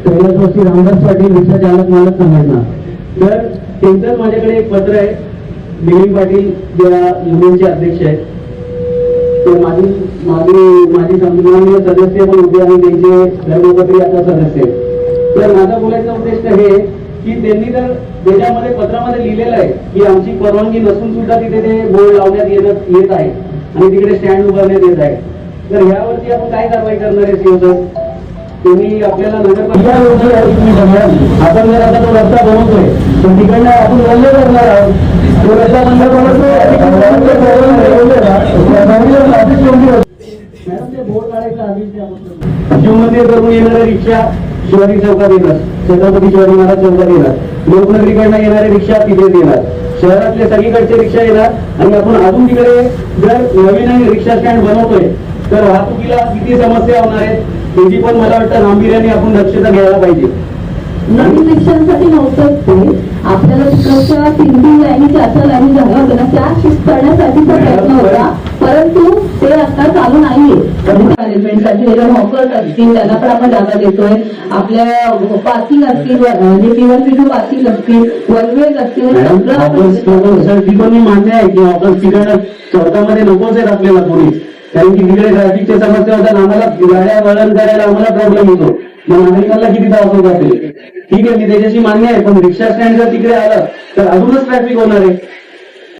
कैलासवासी रामदास पाटील रिक्षा चालक मालक संघटना. तर त्यांचंच माझ्याकडे एक पत्र आहे. दिलीप पाटील ज्या युनियनचे अध्यक्ष आहेत ते माझी संघटना सदस्य पण होते आणि त्यांचे धर्मपत्री आता सदस्य आहेत. तर माझा बोलायचा उद्देश हे की त्यांनी तर त्याच्यामध्ये पत्रामध्ये लिहिलेलं आहे की आमची परवानगी नसून सुद्धा तिथे ते बोर्ड लावण्यात येत आहे आणि तिकडे स्टँड उभारण्यात येत आहे. तर ह्यावरती आपण काय कारवाई करणार आहे सीओ? तुम्ही आपल्याला नगरपालिका आपण जर आता तो रस्ता बनवतोय तर तिकडनं आपण बंद करणार आहोत. तो रस्ता बंद मॅडम ते बोर्ड काढायचं आधी शिवमंदिर करून येणाऱ्या रिक्षा शिवाजी चौकात येणार, छत्रपती शिवाजी महाराज चौकात येणार, लोकनगरीकडनं येणाऱ्या रिक्षा तिथे येणार, शहरातले सगळीकडचे रिक्षा येणार. आणि आपण अजून तिकडे जर नवीन रिक्षा स्टँड बनवतोय तर वाहतुकीला किती समस्या होणार आहेत त्याची पण मला वाटतं गांभीर्याने आपण दक्षता घ्यायला पाहिजे. नवीन रिक्षांसाठी नव्हतं ते आपल्याला तिकडच्या 3 लाईनी 4 लाईनी झाल्या होत्या त्या शिफ्ट करण्यासाठीचा प्रयत्न होता, परंतु ते आता चालू नाहीये. मॅनेजमेंटसाठी हॉकर्स असतील त्यांना पण आपण जागा देतोय. आपल्या पार्किंग असतील म्हणजे P1P2 पार्किंग असतील, वनवेज असतील. पण मी मान्य आहे की ऑफिस तिकडे चौकामध्ये नकोच आहेत आपल्याला कोणी, कारण की तिकडे ट्रॅफिकच्या समस्या होतात. आम्हाला गाड्या वळण करायला आम्हाला प्रॉब्लेम होतो. मग नागरिकांना किती त्रास होत असेल. ठीक आहे, मी त्याच्याशी मान्य आहे, पण रिक्षा स्टँड जर तिकडे आलं तर अजूनच ट्रॅफिक होणार आहे.